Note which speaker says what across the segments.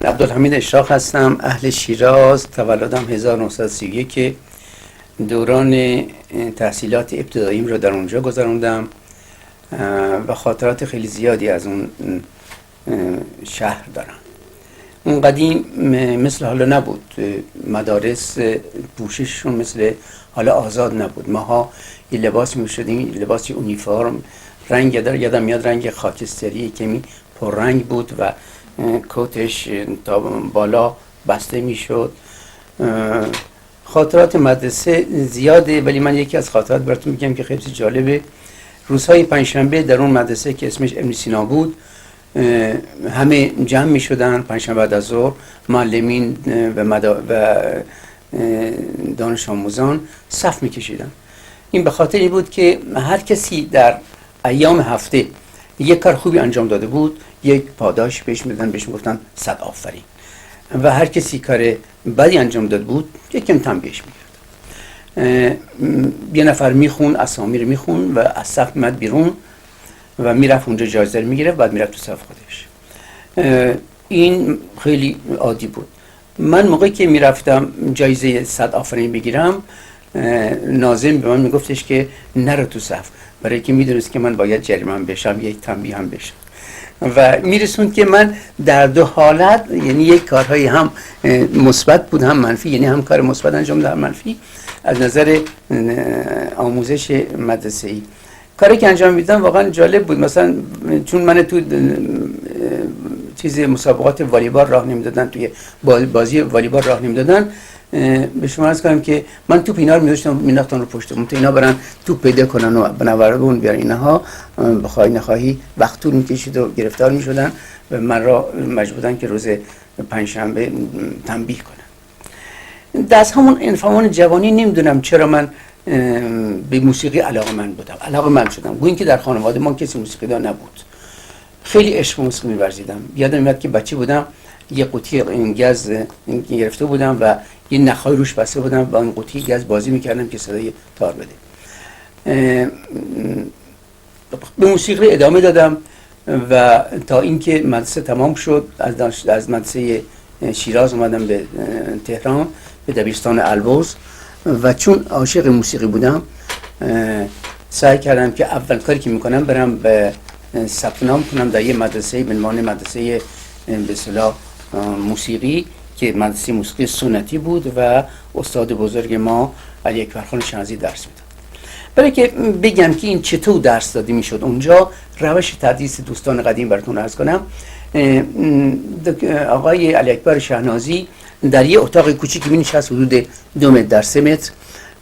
Speaker 1: عبدالحمید اشراق هستم، اهل شیراز، تولدم 1931. دوران تحصیلات ابتداییم رو در اونجا گذراندم و خاطرات خیلی زیادی از اون شهر دارم. اون قدیم مثل حالا نبود، مدارس پوشششون مثل حالا آزاد نبود. ماها یه لباس می‌شدیم، لباسی اونیفرم، رنگ دار، یادم میاد رنگ خاکستری کمی پررنگ بود و کتش تا بالا بسته میشد. خاطرات مدرسه زیاده، ولی من یکی از خاطرات براتون میگم که خیلی جالبه. روزهای پنجشنبه در اون مدرسه که اسمش ابن سینا بود، همه جمع میشدن پنجشنبه بعد از ظهر، معلمین و دانش آموزان صف میکشیدن. این به خاطر این بود که هر کسی در ایام هفته یک کار خوبی انجام داده بود، یک پاداش بهش میدادن، بهش میگفتن 100 آفرین، و هر کسی کار بدی انجام داده بود یک امتحان بهش میگرد. یه نفر میخون، اسامی رو میخون و از صف میاد بیرون و میرفت اونجا جایزه رو میگرفت، بعد میرفت تو صف خودش. این خیلی عادی بود. من موقعی که میرفتم جایزه 100 آفرین بگیرم، ناظم به من میگفتش که نرو تو صف، برای که میدونست که من باید جریمه بشم، یک تنبیه هم بشم، و میرسوند که من در دو حالت، یعنی یک کارهای هم مثبت بود هم منفی، یعنی هم کار مثبت انجام دادم منفی از نظر آموزش مدرسه‌ای. کاری که انجام میدادم واقعا جالب بود. مثلا چون من تو چیز مسابقات والیبال راه نمیدادن، توی بازی والیبال راه نمیدادن، به شما عرض کنم که من توپ اینا رو می‌ذاشتم مینداختن رو پشتم تا اینا برن توپ پیدا کنن و بنوارون بیارن. اینها بخوای نخواهی وقت طول می‌کشید و گرفتار می‌شدن و من را مجبور بودن که روز پنجشنبه تنبیه کنم. از همون انفعال جوانی نمیدونم چرا من به موسیقی علاقه‌مند بودم، علاقه‌مند شدم. گویا که در خانواده ما کسی موسیقیدان نبود. خیلی عشق موسیقی می‌ورزیدم. یادم میاد که بچه بودم، یه قوطی گاز گرفته بودم و یه نخای روش بسته بودم و اون قوطی گاز بازی میکردم که صدای تار بده. به موسیقی ادامه دادم و تا اینکه مدرسه تمام شد، از مدرسه شیراز اومدم به تهران، به دبیرستان البرز، و چون عاشق موسیقی بودم سعی کردم که اول کاری که میکنم برم به ثبت نام کنم در یه مدرسه به عنوان مدرسه به اصطلاح موسیقی که مدرسه موسیقی سنتی بود و استاد بزرگ ما علی اکبرخان شنازی درس میداد. برای که بگم که این چطور درس داده میشد اونجا، روش تدریس دوستان قدیم براتون عرض کنم. آقای علی اکبر شهنازی در یه اتاق کوچیکی مینشست، حدود 2 متر در 3 متر،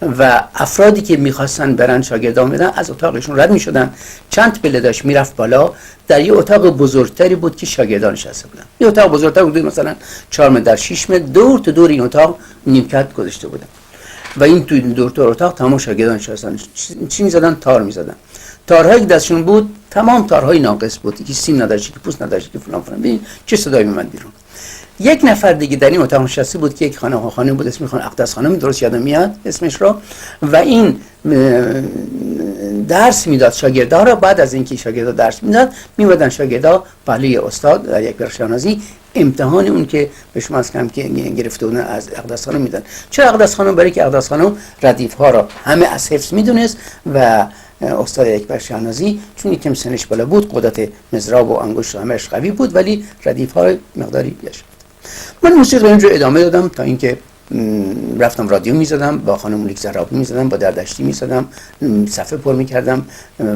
Speaker 1: و افرادی که میخواستن برن شاگردان بدن از اتاقشون رد میشدن، چند پله داشت میرفت بالا، در یه اتاق بزرگتری بود که شاگردان نشسته بودن. یه اتاق بزرگتر بود، مثلا 4 متر در 6 متر، دور تا دور این اتاق نیمکت گذاشته بودن و این توی دور تا اتاق تمام شاگردان نشستن. چی میزدن؟ تار میزدن. تارهایی که دستشون بود تمام تارهای ناقص بود، که سیم نداشت، که پوست نداشت، که فلان فلان. ببین چه صدایی میومد بیرون. یک نفر دیگه در این اتاق نشسته بود که یک خانم بود، اسمش اقدس خانم، درست یادم میاد اسمش رو، و این درس میداد شاگردا را. بعد از اینکه شاگردا درس میداد، میومدن شاگردا پهلوی استاد در یک برشانازی امتحان اون که به شما از کم که گرفته بودن از اقدس خانم میدن. چرا اقدس خانم؟ برای که اقدس خانم ردیف ها را همه از حفظ میدونست و استاد اکبر شهنازی چون یکم سنش بالا بود، قدرت مضراب و انگشت همش قوی بود، ولی ردیف ها مقداری بیش. من موسیقی اینجا ادامه دادم تا اینکه رفتم رادیو میزدم، با خانم مولیک زرابی میزدم، با دردشتی میزدم، صفحه پر میکردم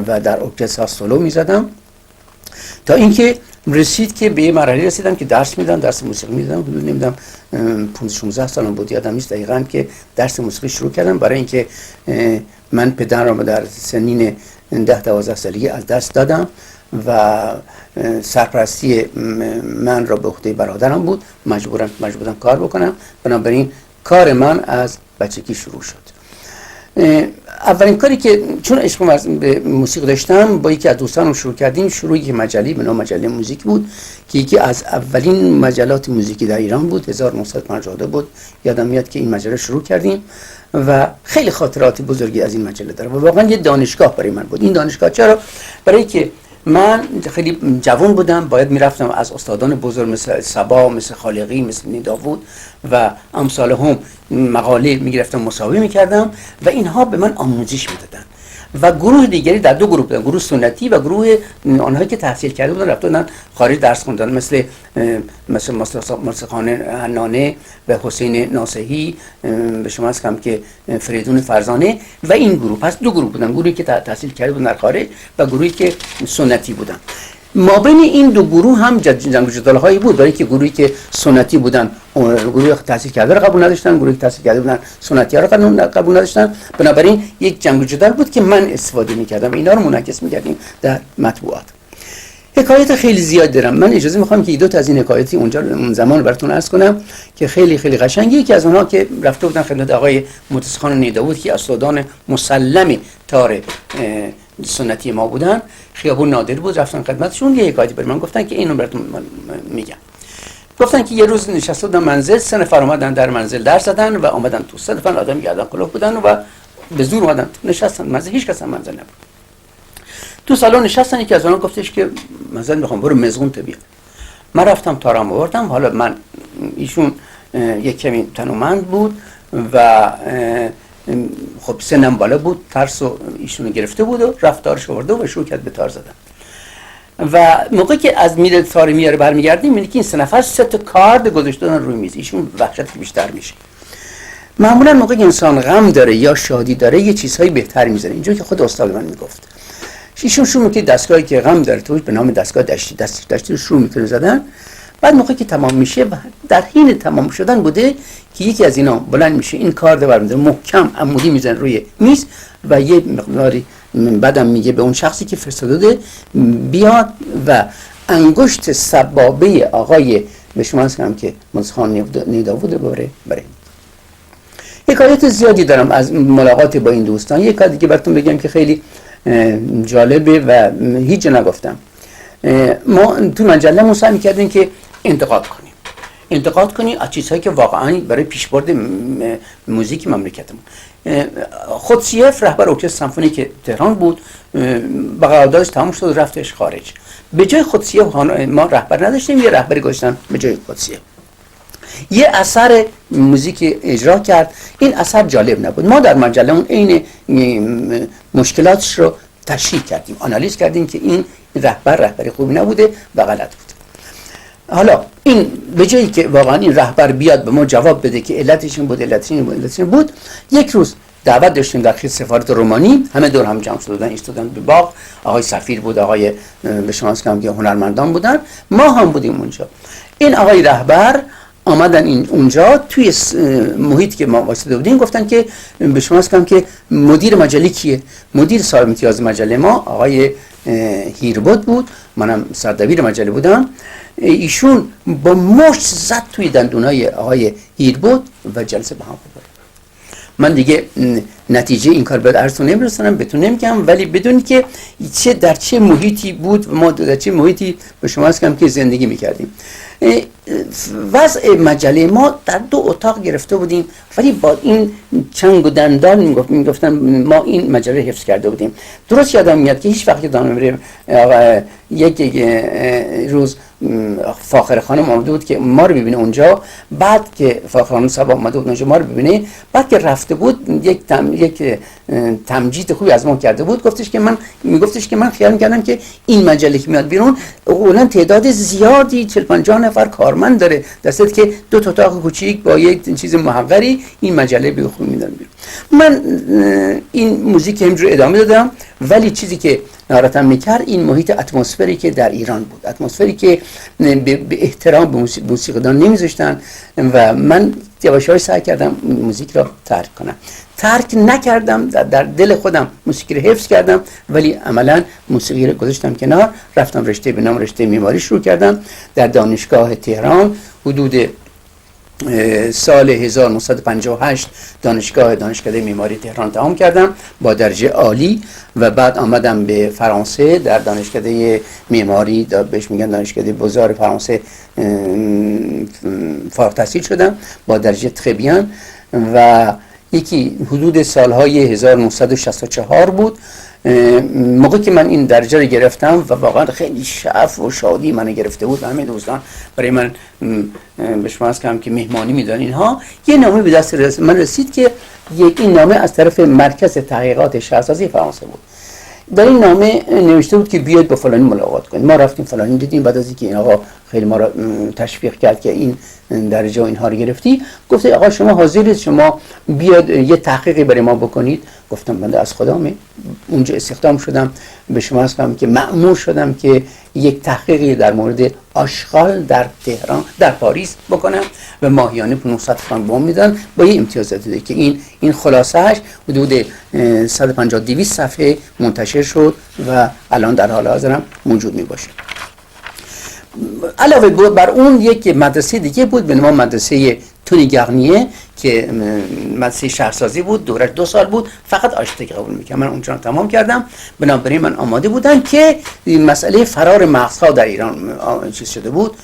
Speaker 1: و در ارکستر سولو میزدم، تا اینکه رسید که به مرحله رسیدم که درس میدم، درس موسیقی میدم. حدود نمیدونم 15-16 سالم بود، یادم نیست دقیقاً، که درس موسیقی شروع کردم. برای اینکه من پدرم در سنین 10-12 سالگی از دست دادم و سرپرستی من را به عهده برادرم بود، مجبورم کار بکنم. بنابراین کار من از بچگی شروع شد. اولین کاری که چون عشق به موسیقی داشتم، با یکی از دوستانم شروع کردیم. شروع یک مجله به نام مجله موزیک بود که یکی از اولین مجلات موزیکی در ایران بود، 1952 بود. یادم میاد که این مجله شروع کردیم و خیلی خاطرات بزرگی از این مجله داره و واقعا یه دانشگاه برای من بود. این دانشگاه چرا؟ برای که من خیلی جوان بودم، باید میرفتم از استادان بزرگ مثل صبا، مثل خالقی، مثل نیداود و امثال هم مقاله میگرفتم، مصاحبه میکردم و اینها به من آموزش میدادن. و گروه دیگری در دو گروه بودن، گروه سنتی و گروه آنهایی که تحصیل کرده بودن رفته بودن خارج درس خوندن، مثل مصطفی حنانه و حسین ناصحی، به شما از کم که فریدون فرزانه و این گروه. پس دو گروه بودن، گروهی که تحصیل کرده بودن در خارج و گروهی که سنتی بودن. ما بین این دو گروه هم جنگ و جدال هایی بود، برای که گروهی که سنتی بودن گروه تحصیل کرده را قبول نداشتن، گروهی که تحصیل کرده بودن سنتی ها را قبول نداشتن. بنابراین یک جنگ و جدال بود که من استفاده می‌کردم، اینا رو منعکس می‌کردیم در مطبوعات. حکایت خیلی زیاد دارم، من اجازه می‌خوام که دو تا از این حکایاتی اون زمان براتون عرض کنم که خیلی خیلی قشنگه. یکی از اونها که رفته بودن خدمت آقای متصخان نیداود که اساتذان مسلم تار سنتی ما بودن، خیابون نادر بود، رفتن خدمتشون، یه حکایتی برای من گفتن که اینو براتون میگم. گفتن که یه روز نشسته بودن منزل، سه نفر اومدن در منزل در زدن و اومدن تو. سه نفر آدم گردن کلاه بودن و به زور اومدن نشستن منزل، هیچ کس هم منزل نبود. تو سالن نشستن، یکی از اونها گفتش که منزل میخوام، برو مزغون بیار. من رفتم تارم آوردم. حالا من ایشون یک کمی تنومند بود و خب سنم بالا بود، ترس و ایشونو گرفته بود و رفت تارش آورده و شروع کرد به تار زدن. و موقعی که از میره تار میاره برمیگردیم میبینی که این سه نفر سه تا کارد گذاشتن روی میز. ایشون وحشت بیشتر میشه. معمولا موقعی که انسان غم داره یا شادی داره یه چیزهای بهتر میزنه. اینجوری که خود استاد من میگفت، ایشون شروع میکنه دستگاهی که غم داره توش به نام دستگاه دشتی رو شروع میکنه زدن. بعد موقعی که تمام میشه، در حین تمام شدن بوده که یکی از اینا بلند میشه، این کارد برمی‌داره، محکم عمودی میزنه روی میز و یه مقداری بعدم میگه به اون شخصی که فرستاده بیاد و انگشت سبابه آقای به شما هستم که مصطفی نیداود ببره. حکایت زیادی دارم از ملاقات با این دوستان. یک کار دیگه براتون بگم که خیلی جالبه و هیچ جا نگفتم. ما تو مجله ما سعی می‌کردیم که انتقاد کنیم از چیزهایی که واقعا برای پیشبرد موزیک مملکتمون. خودسیف رهبر ارکستر سمفونیک تهران بود، بقراردادش تمام شد و رفتش خارج. به جای خودسیف ما رهبر نداشتیم، یه رهبری گذاشتن به جای خودسیف. یه اثر موزیک اجرا کرد، این اثر جالب نبود. ما در مجله اون عین مشکلاتش رو تشریح کردیم، آنالیز کردیم که این رهبری خوبی نبوده و غلط بود. حالا این به جایی که واقعا این رهبر بیاد به ما جواب بده که علتش این بود، یک روز دعوت داشتیم در سفارت رومانی، همه دور هم جمع شده بودن، ایستادن به باغ. آقای سفیر بود، آقای به شما هستم که هنرمندان بودن، ما هم بودیم اونجا. این آقای رهبر آمدن اونجا توی محیط که ما واسطه بودیم، گفتن که به شما هستم که مدیر مجله کیه؟ مدیر صاحب امتیاز مجله ما آقای هیربود بود، منم سردبیر مجله بودم. ایشون با مشت زد توی دندونای آقای هیربود و جلسه به هم خورد. من دیگه نتیجه این کار باید عرض نمی‌رسونم، بهتون نمیگم، ولی بدونید که در چه محیطی بود، ما در چه محیطی به شما هستم که زندگی میکردیم. وضع مجله ما در دو اتاق گرفته بودیم، ولی با این چنگ و دندان میگفتن ما این مجله حفظ کرده بودیم. درست یادم میاد که هیچ وقت یادم نمیره یک روز فاخر خانم آمده بود که ما رو ببینه اونجا. بعد که فاخر خانم صبا آمده بود اونجا ما رو ببینه، بعد که رفته بود یک تمجید خوبی از ما کرده بود. میگفتش که من خیال میکردم که این مجله که میاد بیرون اولا تعداد زیادی 40-50 نفر کارمند داره، درصد که دو تا اتاق کوچیک با یک چیز محقری این مجله به خوبی میدن بیرون. من این موزیک همینجوری ادامه دادم، ولی چیزی که ناراحتم میکرد این محیط اتمسفری که در ایران بود، اتمسفری که به احترام به موسیقیدان نمیذاشتن و من یواش‌یواش سعی کردم موزیک را ترک کنم. ترک نکردم، در دل خودم موسیقی رو حفظ کردم، ولی عملا موسیقی رو گذاشتم کنار. رفتم رشته به نام رشته معماری شروع کردم در دانشگاه تهران. حدود سال 1958 دانشکده معماری تهران تمام کردم با درجه عالی و بعد آمدم به فرانسه در دانشکده معماری، بهش میگن دانشکده بزار فرانسه، فارغ التحصیل شدم با درجه تخبیان و یکی حدود سالهای 1964 بود موقع که من این درجه رو گرفتم و واقعا خیلی شعف و شادی من گرفته بود، همه دوستان برای من به شما از که مهمانی میدن اینها، یه نامه به دست من رسید که این نامه از طرف مرکز تحقیقات شهرسازی فرانسه بود. در این نامه نوشته بود که بیاید با فلانی ملاقات کنید. ما رفتیم فلانی دیدیم، بعد از اینکه این آقا خیلی ما را تشویق کرد که این درجه و اینها رو گرفتی، گفت آقا شما حاضرید شما بیاد یه تحقیقی برای ما بکنید؟ گفتم بنده از خدامه. اونجا استخدام شدم، به شما هستم که مأمور شدم که یک تحقیقی در مورد آشغال در تهران در پاریس بکنم و ماهیانه 500 فرانک به ما میدن با یه امتیازاتی ده که این خلاصه‌اش حدود 150-200 صفحه منتشر شد و الان در حال حاضرم موجود می باشه. علاوه بر اون یک مدرسه دیگه بود به نام مدرسه تونی گارنیه که مدرسه شهرسازی بود، دورش 2 سال بود، فقط آرشیتکت قبول می‌کرد. من اونجا تمام کردم، بنابراین من آماده بودم که مسئله فرار مغزها در ایران چیز شده بود،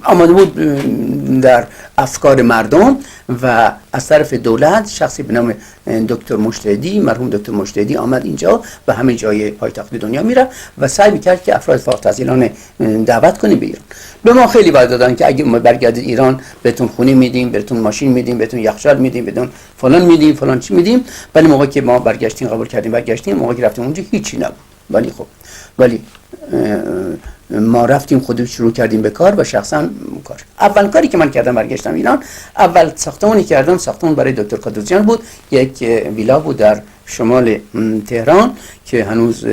Speaker 1: آماده بود در افکار مردم و از طرف دولت شخصی به نام دکتر مجتهدی، مرحوم دکتر مجتهدی آمد اینجا و همه جای پایتخت دنیا میره و سعی میکرد که افراد فارغ التحصیلان دعوت کنه به ایران. به ما خیلی وعده دادن که اگه ما برگردید ایران بهتون خونه میدیم، بهتون ماشین میدیم، بهتون یخچال میدیم، بهتون فلان میدیم، فلان چی میدیم. ولی موقعی که ما برگشتیم قبول کردیم برگشتیم، موقعی که رفتیم اونجا هیچی نبود. ولی ما رفتیم خودمون شروع کردیم به کار و شخصا کار. اول کاری که من کردم برگشتم ایران، اول ساختمانی کردم، ساختمان برای دکتر کادوزیان بود، یک ویلا بود در شمال تهران که هنوز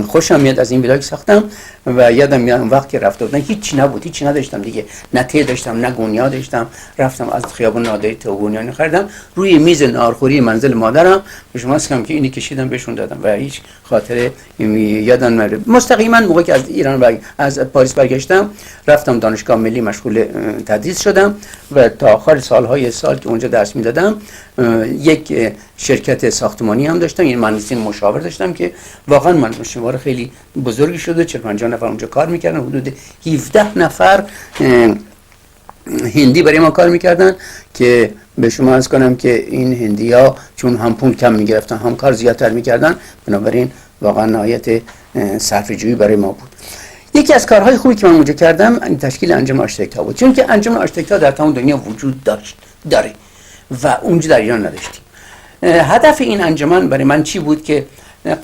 Speaker 1: خوشم میاد از این ویلایی ساختم و یادم میاد اون وقت که رفته بودن هیچی نبود، هیچی نداشتم دیگه، نه ته داشتم نه گونیا داشتم. رفتم از خیابون نادری ته و گونیا خریدم، روی میز ناهارخوری منزل مادرم به شما هستم که اینی کشیدم بهشون دادم و هیچ خاطره یادم نمیاد. مستقیما موقعی که از ایران از پاریس برگشتم رفتم دانشگاه ملی مشغول تدریس شدم و تا آخر سالهای سال که اونجا درس میدادم یک شرکت ساختمانی هم داشتم، یعنی مهندسین مشاور داشتم که واقعا من شمار خیلی بزرگی شده، 40-50 نفر اونجا کار میکردن، حدود 17 نفر هندی برای ما کار میکردن که به شما عرض کنم که این هندی‌ها چون هم پول کم میگرفتن هم کار زیادتر میکردن، بنابراین واقعا نهایت صرفه‌جویی برای ما بود. یکی از کارهای خوبی که من اونجا کردم تشکیل انجمن آرشیتکت‌ها بود، چون که انجمن آرشیتکت‌ها در تمام دنیا وجود داره و اونجا در ایران نداشتیم. هدف این انجمن برای من چی بود؟ که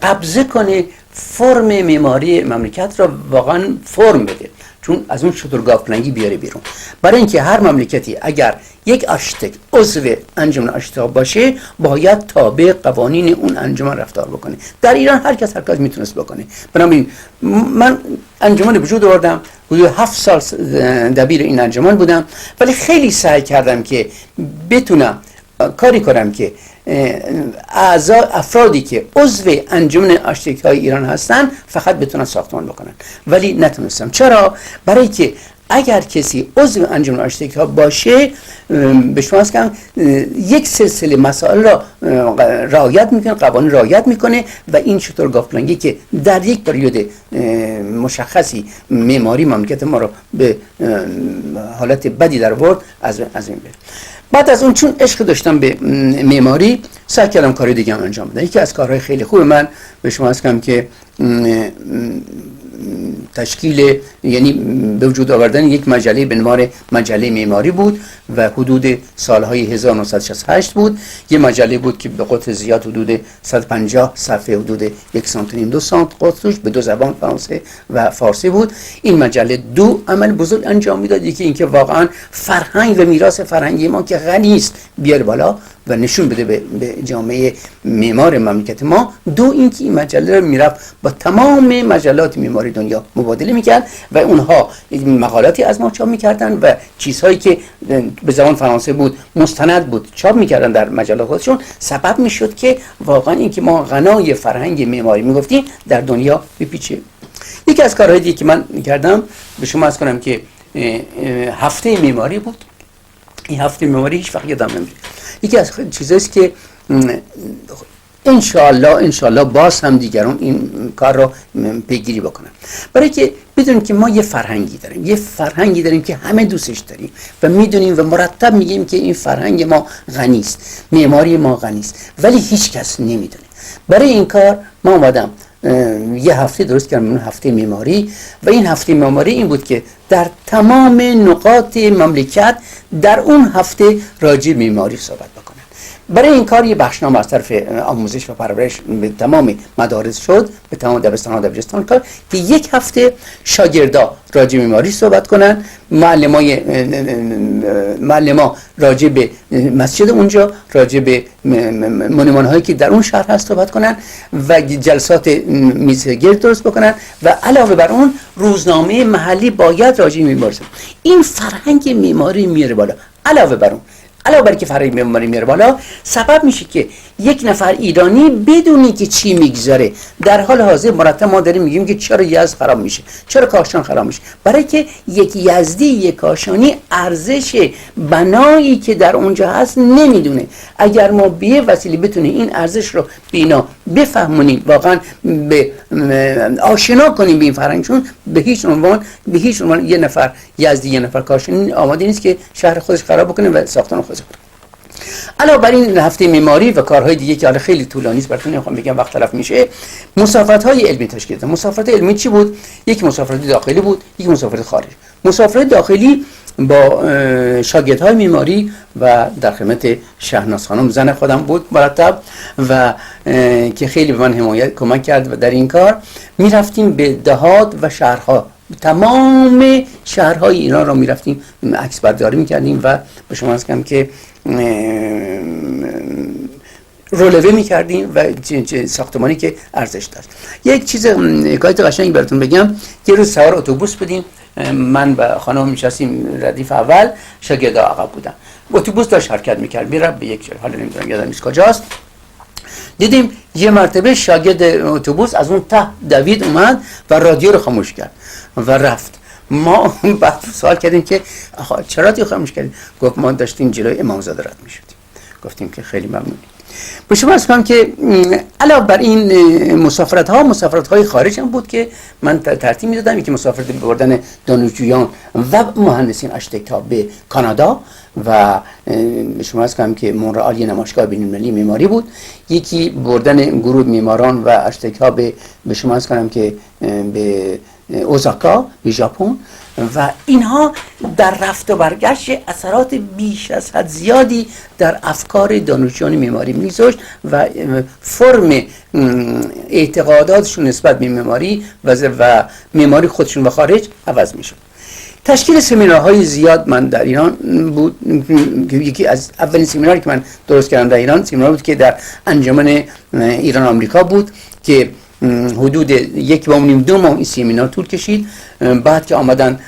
Speaker 1: قبضه کنه فرم معماری مملکت را واقعا فرم بده، چون از اون شترگاف پلنگی بیاره بیرون. برای اینکه هر مملکتی اگر یک آرشیتکت عضو انجمن آرشیتکت‌ها باشه باید تابع قوانین اون انجمن رفتار بکنه. در ایران هر کس میتونست بکنه. بنابراین من انجمن وجود آوردم، حدود 7 سال دبیر این انجمن بودم، ولی خیلی سعی کردم که بتونم کاری کنم که افرادی که عضو انجمن آرشیتکت‌های ایران هستن فقط بتونن ساختمان بکنن، ولی نتونستم. چرا؟ برای که اگر کسی عضو انجمن آرشیتکت‌ها باشه به شما هستم یک سلسله مسائل را رعایت میکنه، قوانین رعایت میکنه و این شترگاف پلنگی که در یک پریود مشخصی معماری مملکت ما رو به حالت بدی در آورد از این بره. بعد از اون چون عشق داشتم به معماری سعی کردم کاری دیگه هم انجام بدم. یکی از کارهای خیلی خوب من به شما هستم که تشکیل یعنی به وجود آوردن یک مجله به نام مجله معماری بود و حدود سالهای 1968 بود. یه مجله بود که به قطر زیاد حدود 150 صفحه، حدود 1 سانت و نیم 2 سانت قطرش به 2 زبان فرانسه و فارسی بود. این مجله 2 عمل بزرگ انجام میداد، یکی اینکه واقعا فرهنگ و میراث فرهنگی ما که غنی است بیار بالا و نشون بده به جامعه معمار مملکت ما. 2 اینکه این مجله رو میرفت با تمام مجلات معماری دنیا مبادله میکرد و اونها مقالاتی از ما چاپ میکردن و چیزهایی که به زبان فرانسه بود مستند بود چاپ میکردن در مجلات خودشون، سبب میشد که واقعا اینکه ما غنای فرهنگ معماری میگفتیم در دنیا بپیچه. یکی از کارهای دیگه که من کردم به شما عرض کنم که هفته معماری بود. این هفته معماری هیچ وقت یادم نمیره. یکی از چیزاییست که انشالله باز هم دیگران این کار رو پیگیری بکنن، برای که بدونیم که ما یه فرهنگی داریم که همه دوستش داریم و میدونیم و مرتب میگیم که این فرهنگ ما غنی است، معماری ما غنی است، ولی هیچ کس نمیدونه. برای این کار ما اومدم یه هفته درست کردم، هفته معماری، و این هفته معماری این بود که در تمام نقاط مملکت در اون هفته راجع معماری صحبت بکنن. برای این کار یه بخشنامه از طرف آموزش و پرورش به تمام مدارس شد، به تمام دبستان و دبیرستان کار که یک هفته شاگردا راجع معماری صحبت کنن، معلما راجع به مسجد اونجا، راجع به مونومان هایی که در اون شهر هست صحبت کنن و جلسات میزگرد درست بکنن و علاوه بر اون روزنامه محلی باید راجع به معماری. این فرهنگ معماری میاره بالا. علاوه بر که فرهنگ معماری میاره بالا، سبب میشه که یک نفر ایرانی بدونی که چی میگذاره. در حال حاضر مرتب ما داریم میگیم که چرا یزد خراب میشه، چرا کاشان خراب میشه. برای که یک یزدی، یک کاشانی ارزش بنایی که در اونجا هست نمیدونه. اگر ما به یه وسیله بتونیم این ارزش رو بینا بفهمونیم، واقعا به آشنا کنیم به این فرهنگشون، به هیچ عنوان یه نفر یزدی، یه نفر کاشانی آماده نیست که شهر خودش خراب بکنه و ساختمان خودش. علاوه بر این هفته معماری و کارهای دیگه که حالا خیلی طولانی است براتون نمیخوام بگم، وقت تلف میشه، مسافرت‌های علمی تشکیل دادن. مسافرت علمی چی بود؟ یک مسافرت داخلی بود، یک مسافرت خارجی. مسافرت داخلی با شاگردهای معماری و در خدمت شهناز خانم زن خودم بود مرتب و که خیلی به من کمک کرد و در این کار میرفتیم به دهات و شهرها، تمام شهرهای ایران را میرفتیم عکس برداری میکردیم و به شما از کم که رولوه میکردیم و ساختمانی که ارزش داشت. یک چیز حکایت قشنگ براتون بگم. یه روز سوار اتوبوس بودیم، من و خانم میشستیم ردیف اول، شاگردا عقب بودن. اتوبوس داشت حرکت میکرد میره به یک جای، حالا نمیدونم یادم نیست کجاست. دیدیم یه مرتبه شاگرد اتوبوس از اون ته دوید اومد و رادیو رو خاموش کرد و رفت. ما بعد سوال کردیم که چرا رادیو خاموش کردیم؟ گفت ما داشتیم جلوی امامزاده رد میشدیم. گفتیم که خیلی ممنونیم. به شما از کنم که علاوه بر این مسافرت های خارج هم بود که من ترتیب میدادم. یکی مسافرت بردن دانشجویان و مهندسین اشتک‌ها به کانادا و به شما از کنم که مونرال یه نمایشگاه بین‌المللی معماری بود. یکی بردن گروه معماران و اشتک‌ها به شما از کنم که به اوزاکا به ژاپن و اینها در رفت و برگشت اثرات بیش از حد زیادی در افکار دانشجویان معماری می‌گذاشت و فرم اعتقاداتشون نسبت به معماری و معماری خودشون و خارج عوض می‌شد. تشکیل سمینارهای زیاد من در ایران بود. یکی از اولین سمیناری که من درست کردم در ایران سمینار بود که در انجمن ایران آمریکا بود که حدود 1.5 ماه 2 ماه این سمینار طول کشید. بعد که آمدن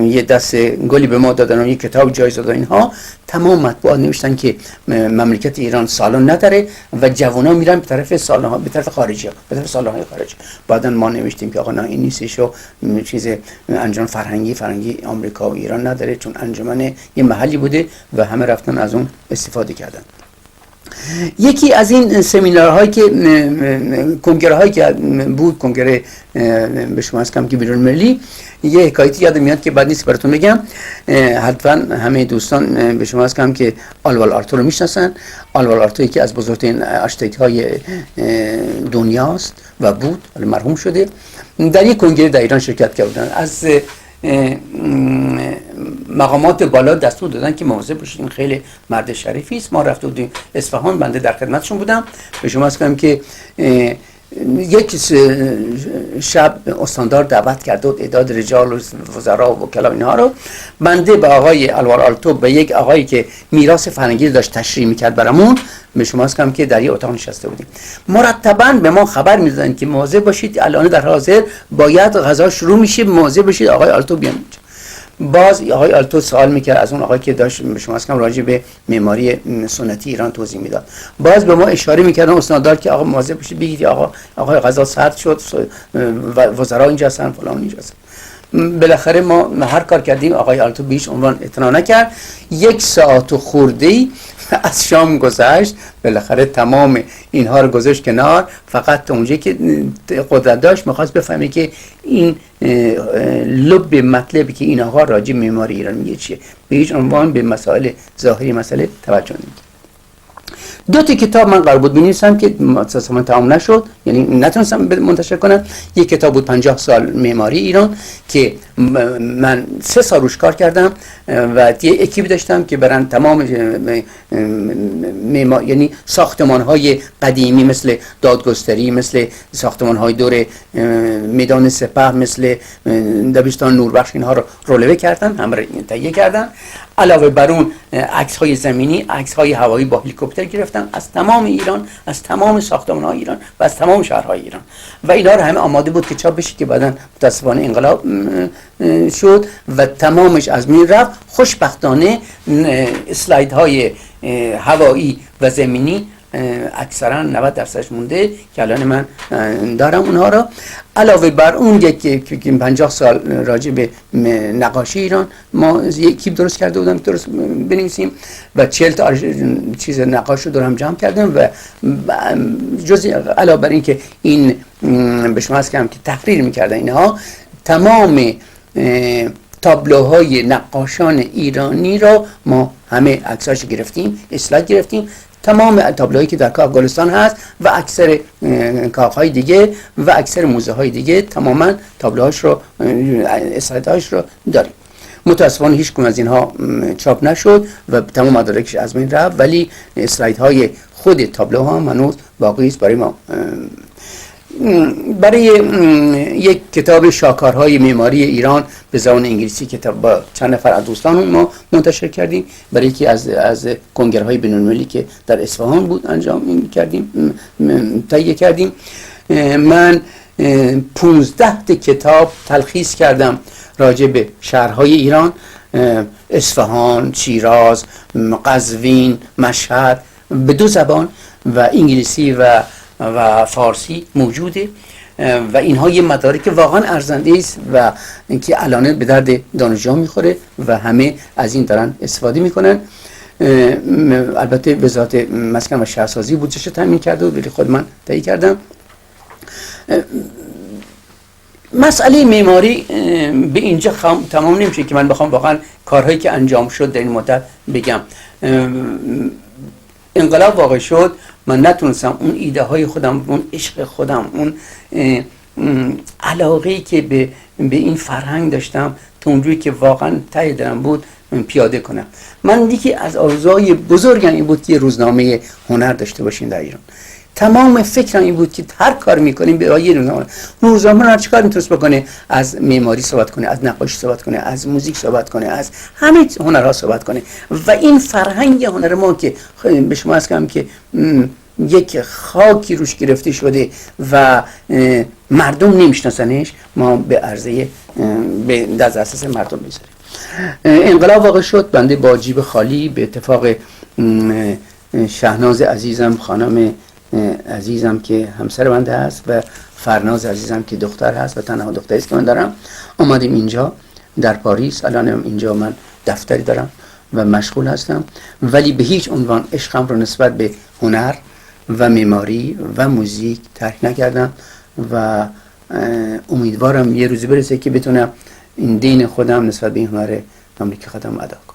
Speaker 1: یه دست گلی به ما دادن و یک کتاب جایزه دادن، اینها تمام مطبوعات نوشتن که مملکت ایران سالن نداره و جوونا میرن به طرف سالن‌ها، به طرف خارجی ها، به طرف سالن‌های خارجی. بعدن ما نوشتیم که آقا نه این نیستش و چیز انجمن فرهنگی آمریکا و ایران نداره، چون انجمن یه محلی بوده و همه رفتن از اون استفاده کردن. یکی از این سمینارهایی که کنگره هایی که بود، کنگره به شما از کم که بین‌المللی، یه حکایتی یادم میاد که بعد نیست براتون بگم. حتما همه دوستان به شما از کم که آلوال آرتو رو میشناسن. آلوال آرتو یکی از بزرگترین اشتک های دنیاست و بود، ولی مرحوم شده. در یک کنگره در ایران شرکت کردن. از مقامات بالا دستور دادن که مواظب باشید، این خیلی مرد شریفی است. ما رفته بودیم اصفهان، بنده در خدمتشون بودم. به شما از کنم که یک شب استاندار دعوت کرده بود اعداد رجال و وزرا و وکلا اینها رو. بنده به آقای الوار آلتو، به یک آقایی که میراث فرهنگی داشت تشریح میکرد برامون، به شما از کنم که در یه اتاق نشسته بودیم. مرتباً به ما خبر میدادن که مواظب باشید، الان در حاضر باید غذا شروع میشه، مواظب باشید آقای آلتو بیان. باز آقای آلتو سوال میکرد از اون آقایی که داشت به شما از کم راجع به معماری سنتی ایران توضیح میداد. باز به ما اشاره میکردن استاندار که آقا مواظب باشید بگید آقا غذا سرد شد و وزرا اینجا هستن فلان اینجا هستن. بالاخره ما هر کار کردیم، آقای آلتو به هیچ عنوان اعتنا نکرد. 1 ساعت و خورده‌ای از شام گذشت، بالاخره تمام اینها رو گذاشت کنار. فقط اونجایی که قدرت داشت میخواست بفهمه که این لب مطلبی که این آقا راجع معماری ایران میگه چیه. به هیچ عنوان به مسائل ظاهری مسئله توجه نمی‌کنه. 2 تا کتاب من قرار بود بنویسم که متاسفانه تمام نشد، یعنی نتونستم منتشر کنم. یک کتاب بود 50 سال معماری ایران که من 3 سال روش کار کردم و یه اکیپ داشتم که برن تمام یعنی ساختمان‌های قدیمی مثل دادگستری، مثل ساختمان‌های دور میدان سپاه، مثل دبیرستان نوربخش، اینها رو رولوه کردن، همه رو تهیه کردن. علاوه بر اون عکس‌های زمینی، عکس‌های هوایی با هلیکوپتر گرفتم از تمام ایران، از تمام ساختمان‌های ایران و از تمام شهرهای ایران و اینا رو همه آماده بود که چاپ بشه که بعداً متأسفانه انقلاب شد و تمامش از بین رفت. خوشبختانه اسلایدهای هوایی و زمینی اکثرا 90% مونده که الان من دارم اونها را. علاوه بر اون یک 50 سال راجع به نقاشی ایران ما یک کیپ درست کرده بودم که درست بنویسیم و 40 تا چیز نقاش رو دارم جمع کردم و جز علاوه بر این که این به شما از که تقریر میکردن اینها، تمام تابلوهای نقاشان ایرانی را ما همه عکساش گرفتیم، اسلاید گرفتیم، تمام تابلوهایی که در کاخ گلستان هست و اکثر کاخهای دیگه و اکثر موزه های دیگه تماما تابلوهاش رو، اسلایدهاش رو داریم. متاسفانه هیچ کدوم از اینها چاپ نشد و تمام مدارکش از بین رفت، ولی اسلایدهای خود تابلوها هنوز باقی است برای ما. برای یک کتاب شاهکارهای معماری ایران به زبان انگلیسی کتاب با چند نفر از دوستان ما منتشر کردیم، برای یکی از کنگره‌های بین‌المللی که در اصفهان بود انجام کردیم، تهیه کردیم. من 15 تا کتاب تلخیص کردم راجع به شهرهای ایران، اصفهان، شیراز، قزوین، مشهد، به 2 زبان و انگلیسی و فارسی موجوده و اینها یه مدارک واقعا ارزنده است و اینکه الان به درد دانشجوها میخوره و همه از این دارن استفاده میکنن. البته وزارت مسکن و شهرسازی بودجهش تامین کرده ولی خود من تهیه کردم. مسئله معماری به اینجا تمام نمیشه که من بخوام واقعا کارهایی که انجام شد در این مدت بگم. انقلاب واقع شد، من نتونستم اون ایده های خودم، اون عشق خودم، اون علاقه‌ای که به این فرهنگ داشتم تا اونجوری که واقعا ته دلم بود پیاده کنم. من یکی از آرزوهای بزرگم این بود که روزنامه هنر داشته باشیم در ایران. تمام فکرم این بود که هر کار میکنیم به رای روزنامه هر چیکار میتونست بکنه، از معماری صحبت کنه، از نقاشی صحبت کنه، از موزیک صحبت کنه، از همه هنرها صحبت کنه و این فرهنگ هنر ما که به شما از که یک خاکی روش گرفته شده و مردم نمیشناسنش، ما به عرضه به دسترس مردم میذاریم. انقلاب واقع شد، بنده با جیب خالی به اتفاق شهناز عزیزم، خانم عزیزم که همسر بنده هست و فرناز عزیزم که دختر هست و تنها دختری است که من دارم، آمدیم اینجا در پاریس. الان اینجا من دفتری دارم و مشغول هستم، ولی به هیچ عنوان عشقم رو نسبت به هنر و معماری و موزیک ترک نکردم و امیدوارم یه روزی برسه که بتونم این دین خودم نسبت به این هنر مملکت خودم ادا کنم.